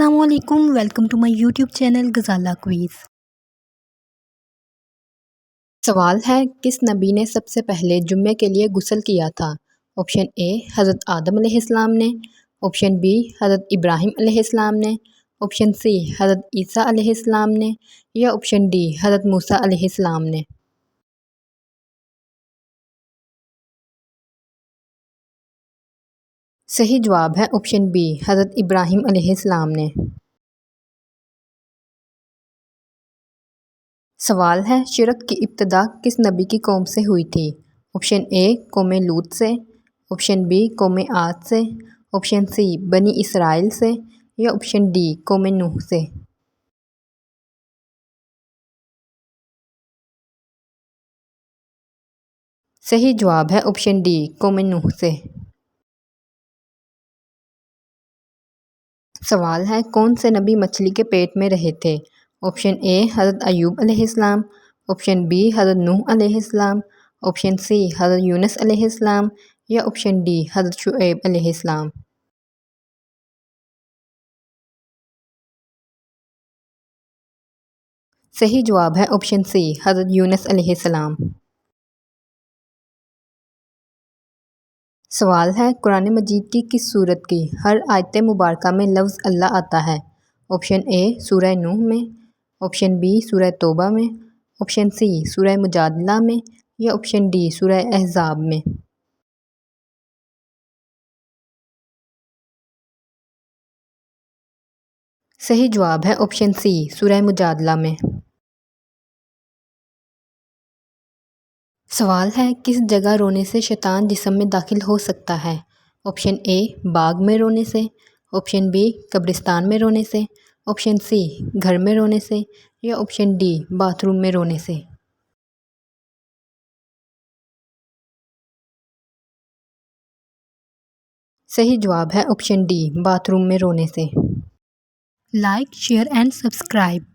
السلام علیکم، welcome to my YouTube channel Ghazala quiz. سوال ہے، کس نبی نے سب سے پہلے جمعے کے لیے غسل کیا تھا؟ آپشن اے حضرت آدم علیہ السلام نے، آپشن بی حضرت ابراہیم علیہ السلام نے، آپشن سی حضرت عیسیٰ علیہ السلام نے یا آپشن ڈی حضرت موسیٰ علیہ السلام نے۔ صحیح جواب ہے آپشن بی حضرت ابراہیم علیہ السلام نے۔ سوال ہے، شرک کی ابتدا کس نبی کی قوم سے ہوئی تھی؟ آپشن اے قوم لوط سے، آپشن بی قوم عاد سے، آپشن سی بنی اسرائیل سے یا آپشن ڈی قوم نوح سے۔ صحیح جواب ہے آپشن ڈی قوم نوح سے۔ سوال ہے، کون سے نبی مچھلی کے پیٹ میں رہے تھے؟ آپشن اے حضرت ایوب علیہ السلام، آپشن بی حضرت نوح علیہ السلام، آپشن سی حضرت یونس علیہ السلام یا آپشن ڈی حضرت شعیب علیہ السلام۔ صحیح جواب ہے آپشن سی حضرت یونس علیہ السلام۔ سوال ہے، قرآن مجید کی کس سورت کی ہر آیت مبارکہ میں لفظ اللہ آتا ہے؟ آپشن اے سورہ نوح میں، آپشن بی سورہ توبہ میں، آپشن سی سورہ مجادلہ میں یا آپشن ڈی سورہ احزاب میں۔ صحیح جواب ہے آپشن سی سورہ مجادلہ میں۔ سوال ہے، کس جگہ رونے سے شیطان جسم میں داخل ہو سکتا ہے؟ آپشن اے باغ میں رونے سے، آپشن بی قبرستان میں رونے سے، آپشن سی گھر میں رونے سے یا آپشن ڈی باتھ روم میں رونے سے۔ صحیح جواب ہے آپشن ڈی باتھ روم میں رونے سے۔ Like, share and subscribe.